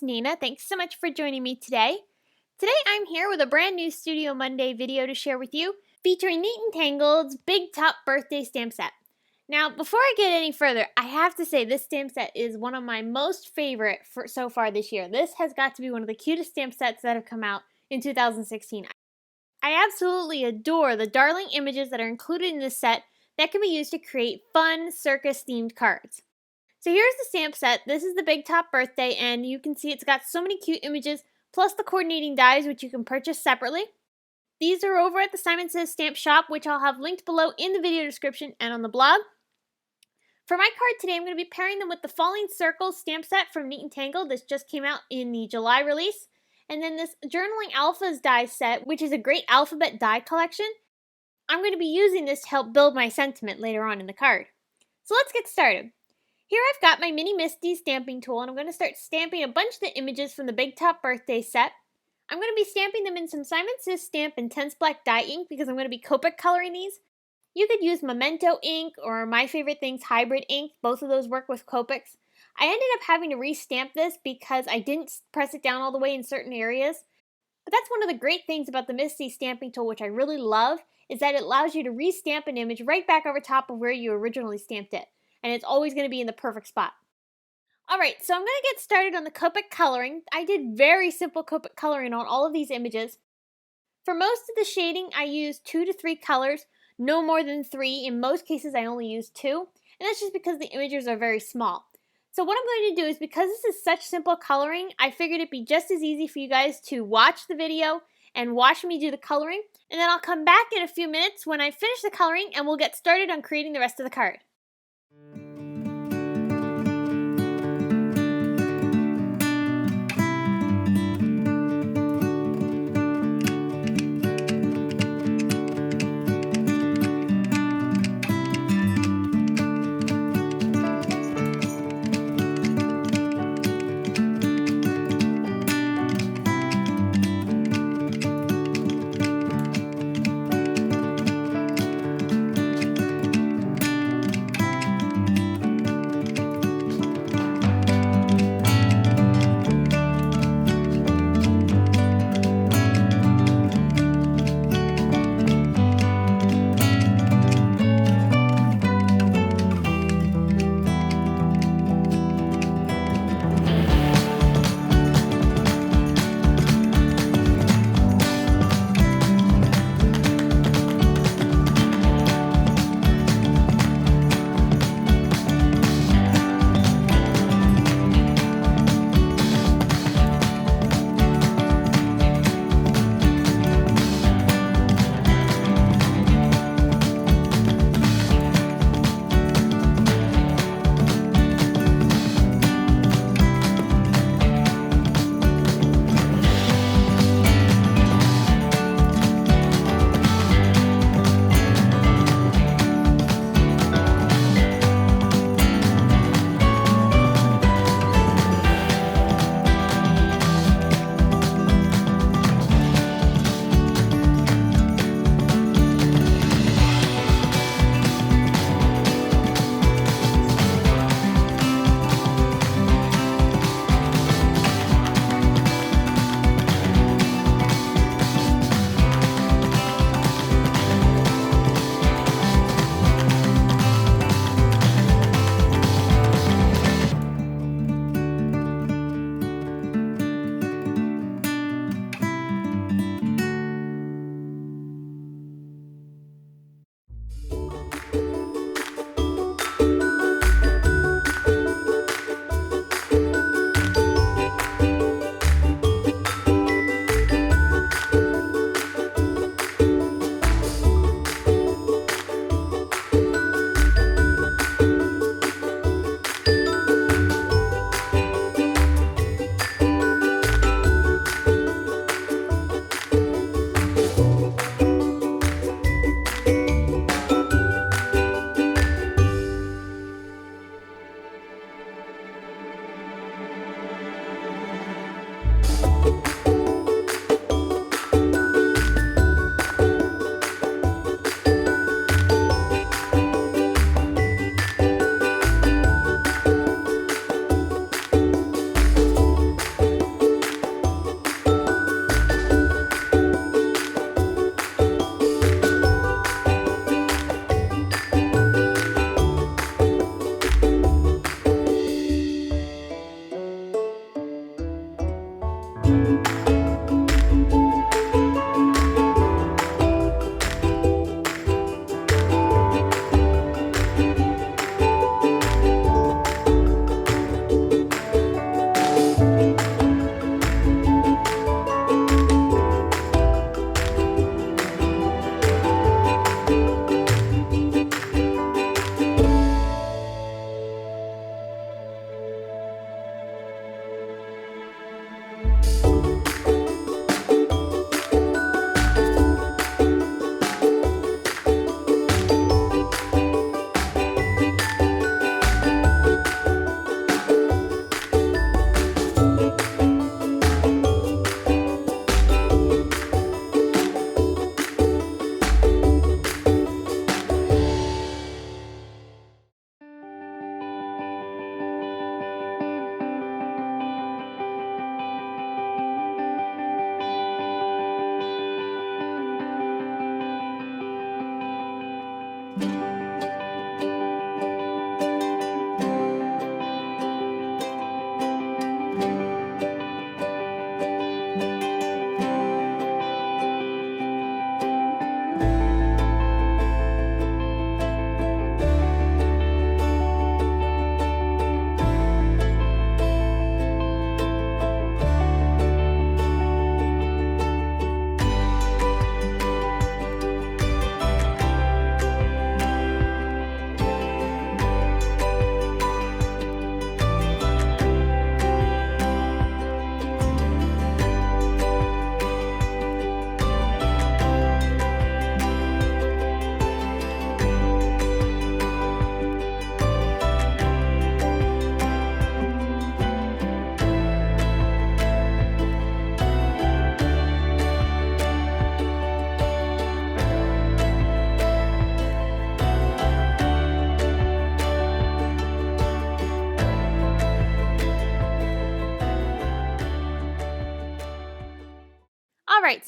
Nina. Thanks so much for joining me today. Today I'm here with a brand new Studio Monday video to share with you, featuring Neat Tangled's Big Top Birthday Stamp Set. Now, before I get any further, I have to say this stamp set is one of my most favorite so far this year. This has got to be one of the cutest stamp sets that have come out in 2016. I absolutely adore the darling images that are included in this set that can be used to create fun circus-themed cards. So here's the stamp set. This is the Big Top Birthday, and you can see it's got so many cute images, plus the coordinating dies, which you can purchase separately. These are over at the Simon Says Stamp Shop, which I'll have linked below in the video description and on the blog. For my card today, I'm going to be pairing them with the Falling Circles stamp set from Neat Tangled. This just came out in the July release. And then this Journaling Alphas die set, which is a great alphabet die collection. I'm going to be using this to help build my sentiment later on in the card. So let's get started. Here I've got my Mini Misty stamping tool, and I'm going to start stamping a bunch of the images from the Big Top Birthday set. I'm going to be stamping them in some Simon Says Stamp Intense Black dye ink because I'm going to be Copic coloring these. You could use Memento ink or my favorite things, Hybrid ink. Both of those work with Copics. I ended up having to restamp this because I didn't press it down all the way in certain areas. But that's one of the great things about the Misty stamping tool, which I really love, is that it allows you to restamp an image right back over top of where you originally stamped it. And it's always going to be in the perfect spot. Alright, so I'm going to get started on the Copic coloring. I did very simple Copic coloring on all of these images. For most of the shading, I used 2 to 3 colors, no more than 3. In most cases, I only use 2. And that's just because the images are very small. So what I'm going to do is, because this is such simple coloring, I figured it'd be just as easy for you guys to watch the video and watch me do the coloring. And then I'll come back in a few minutes when I finish the coloring and we'll get started on creating the rest of the card.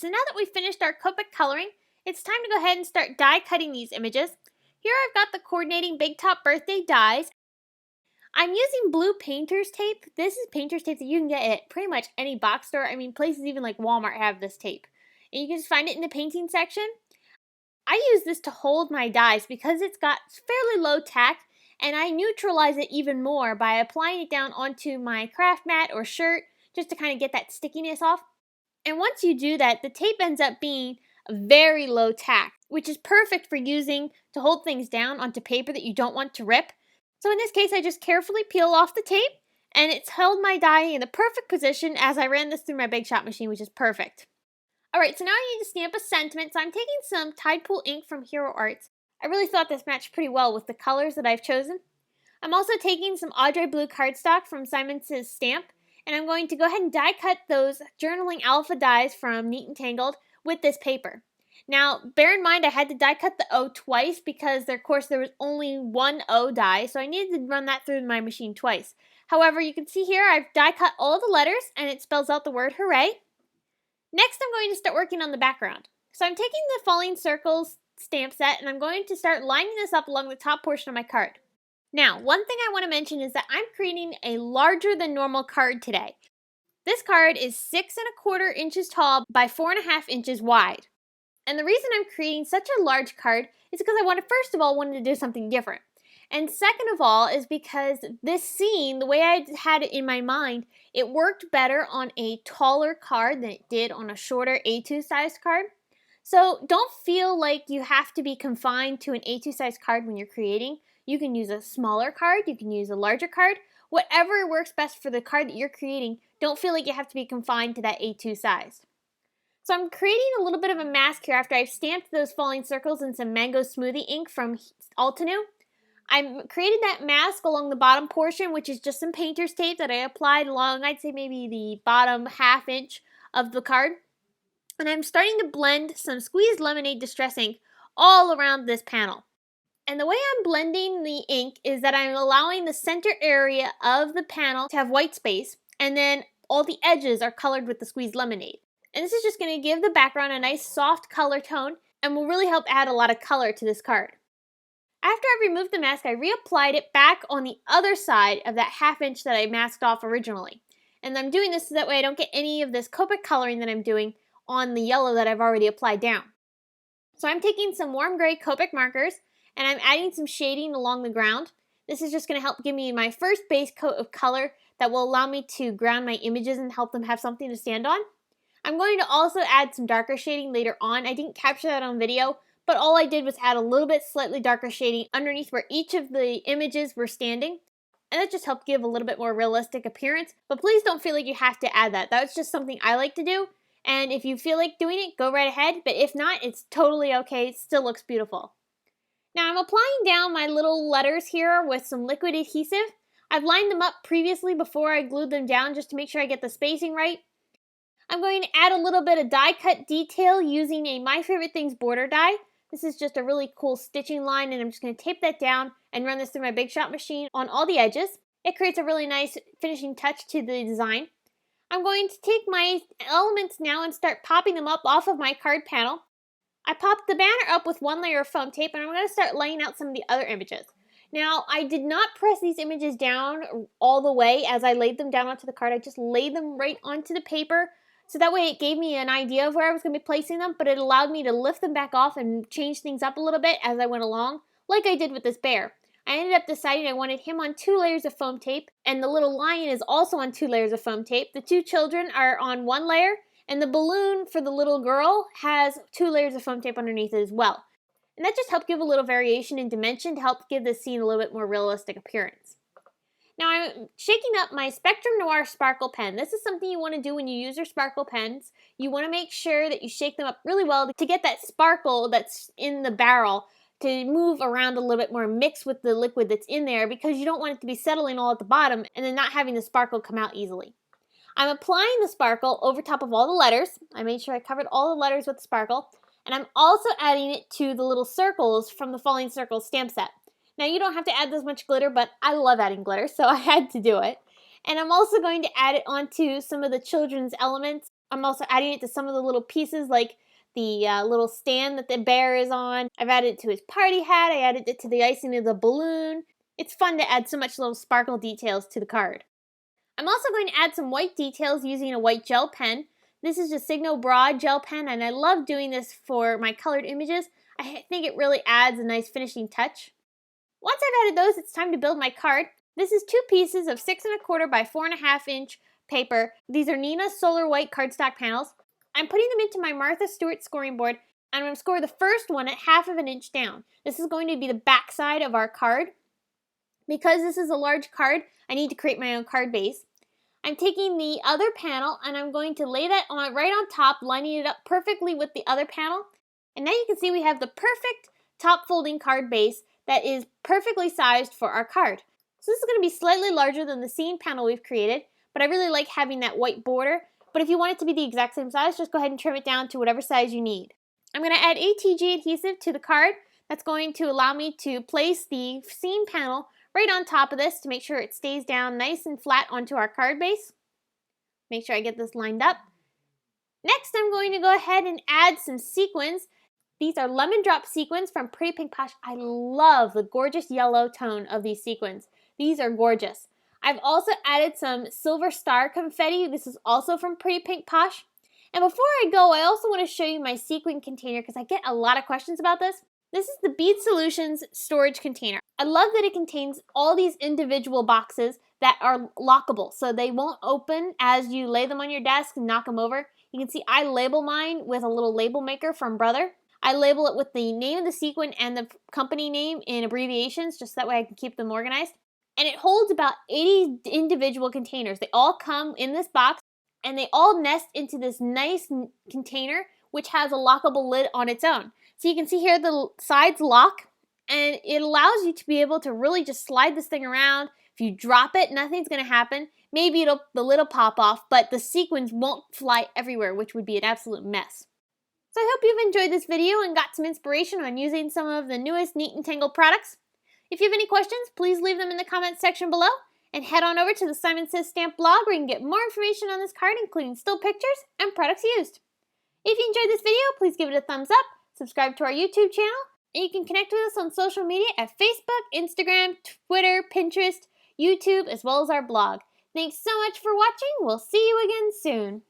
so now that we've finished our Copic coloring, it's time to go ahead and start die cutting these images. Here I've got the coordinating Big Top birthday dies. I'm using blue painter's tape. This is painter's tape that you can get at pretty much any box store. I mean, places even like Walmart have this tape. And you can just find it in the painting section. I use this to hold my dies because it's got fairly low tack, and I neutralize it even more by applying it down onto my craft mat or shirt just to kind of get that stickiness off. And once you do that, the tape ends up being a very low tack, which is perfect for using to hold things down onto paper that you don't want to rip. So in this case, I just carefully peel off the tape, and it's held my die in the perfect position as I ran this through my Big Shot machine, which is perfect. Alright, so now I need to stamp a sentiment, so I'm taking some Tide Pool ink from Hero Arts. I really thought this matched pretty well with the colors that I've chosen. I'm also taking some Audrey Blue cardstock from Simon Says Stamp, and I'm going to go ahead and die cut those Journaling Alpha dies from Neat and Tangled with this paper. Now, bear in mind I had to die cut the O twice because, of course, there was only one O die, so I needed to run that through my machine twice. However, you can see here I've die cut all the letters, and it spells out the word hooray. Next, I'm going to start working on the background. So I'm taking the Falling Circles stamp set, and I'm going to start lining this up along the top portion of my card. Now, one thing I want to mention is that I'm creating a larger than normal card today. This card is 6¼ inches tall by 4½ inches wide. And the reason I'm creating such a large card is because I first of all wanted to do something different. And second of all is because this scene, the way I had it in my mind, it worked better on a taller card than it did on a shorter A2 size card. So don't feel like you have to be confined to an A2 size card when you're creating. You can use a smaller card, you can use a larger card, whatever works best for the card that you're creating. Don't feel like you have to be confined to that A2 size. So I'm creating a little bit of a mask here after I've stamped those falling circles in some Mango Smoothie ink from Altenew. I created that mask along the bottom portion, which is just some painter's tape that I applied along, I'd say maybe the bottom ½ inch of the card. And I'm starting to blend some squeezed lemonade distress ink all around this panel. And the way I'm blending the ink is that I'm allowing the center area of the panel to have white space, and then all the edges are colored with the squeezed lemonade. And this is just going to give the background a nice soft color tone and will really help add a lot of color to this card. After I removed the mask, I reapplied it back on the other side of that ½ inch that I masked off originally. And I'm doing this so that way I don't get any of this Copic coloring that I'm doing on the yellow that I've already applied down. So I'm taking some warm gray Copic markers and I'm adding some shading along the ground. This is just going to help give me my first base coat of color that will allow me to ground my images and help them have something to stand on. I'm going to also add some darker shading later on. I didn't capture that on video, but all I did was add a little bit slightly darker shading underneath where each of the images were standing. And that just helped give a little bit more realistic appearance. But please don't feel like you have to add that. That's just something I like to do. And if you feel like doing it, go right ahead. But if not, it's totally okay. It still looks beautiful. Now I'm applying down my little letters here with some liquid adhesive. I've lined them up previously before I glued them down just to make sure I get the spacing right. I'm going to add a little bit of die cut detail using a My Favorite Things border die. This is just a really cool stitching line, and I'm just going to tape that down and run this through my Big Shot machine on all the edges. It creates a really nice finishing touch to the design. I'm going to take my elements now and start popping them up off of my card panel. I popped the banner up with one layer of foam tape, and I'm going to start laying out some of the other images. Now, I did not press these images down all the way as I laid them down onto the card. I just laid them right onto the paper. So that way it gave me an idea of where I was going to be placing them, but it allowed me to lift them back off and change things up a little bit as I went along, like I did with this bear. I ended up deciding I wanted him on 2 layers of foam tape, and the little lion is also on 2 layers of foam tape. The 2 children are on 1 layer, and the balloon for the little girl has 2 layers of foam tape underneath it as well. And that just helped give a little variation in dimension to help give this scene a little bit more realistic appearance. Now I'm shaking up my Spectrum Noir Sparkle Pen. This is something you want to do when you use your sparkle pens. You want to make sure that you shake them up really well to get that sparkle that's in the barrel to move around a little bit more, mix with the liquid that's in there, because you don't want it to be settling all at the bottom and then not having the sparkle come out easily. I'm applying the sparkle over top of all the letters. I made sure I covered all the letters with the sparkle. And I'm also adding it to the little circles from the Falling Circles stamp set. Now you don't have to add this much glitter, but I love adding glitter, so I had to do it. And I'm also going to add it onto some of the children's elements. I'm also adding it to some of the little pieces like the little stand that the bear is on. I've added it to his party hat. I added it to the icing of the balloon. It's fun to add so much little sparkle details to the card. I'm also going to add some white details using a white gel pen. This is just Signo Broad gel pen, and I love doing this for my colored images. I think it really adds a nice finishing touch. Once I've added those, it's time to build my card. This is 2 pieces of 6 1/4 by 4.5 inch paper. These are Neenah Solar White cardstock panels. I'm putting them into my Martha Stewart scoring board, and I'm going to score the first one at 1/2 inch down. This is going to be the back side of our card. Because this is a large card, I need to create my own card base. I'm taking the other panel and I'm going to lay that on right on top, lining it up perfectly with the other panel. And now you can see we have the perfect top folding card base that is perfectly sized for our card. So this is going to be slightly larger than the scene panel we've created, but I really like having that white border. But if you want it to be the exact same size, just go ahead and trim it down to whatever size you need. I'm going to add ATG adhesive to the card. That's going to allow me to place the scene panel right on top of this to make sure it stays down nice and flat onto our card base. Make sure I get this lined up. Next, I'm going to go ahead and add some sequins. These are lemon drop sequins from Pretty Pink Posh. I love the gorgeous yellow tone of these sequins. These are gorgeous. I've also added some silver star confetti. This is also from Pretty Pink Posh. And before I go, I also want to show you my sequin container because I get a lot of questions about this. This is the Bead Solutions storage container. I love that it contains all these individual boxes that are lockable, so they won't open as you lay them on your desk and knock them over. You can see I label mine with a little label maker from Brother. I label it with the name of the sequin and the company name in abbreviations, just that way I can keep them organized. And it holds about 80 individual containers. They all come in this box, and they all nest into this nice container, which has a lockable lid on its own. So you can see here the sides lock, and it allows you to be able to really just slide this thing around. If you drop it, nothing's going to happen. Maybe the lid will pop off, but the sequins won't fly everywhere, which would be an absolute mess. So I hope you've enjoyed this video and got some inspiration on using some of the newest Neat and Tangled products. If you have any questions, please leave them in the comments section below, and head on over to the Simon Says Stamp blog where you can get more information on this card, including still pictures and products used. If you enjoyed this video, please give it a thumbs up, subscribe to our YouTube channel, and you can connect with us on social media at Facebook, Instagram, Twitter, Pinterest, YouTube, as well as our blog. Thanks so much for watching. We'll see you again soon.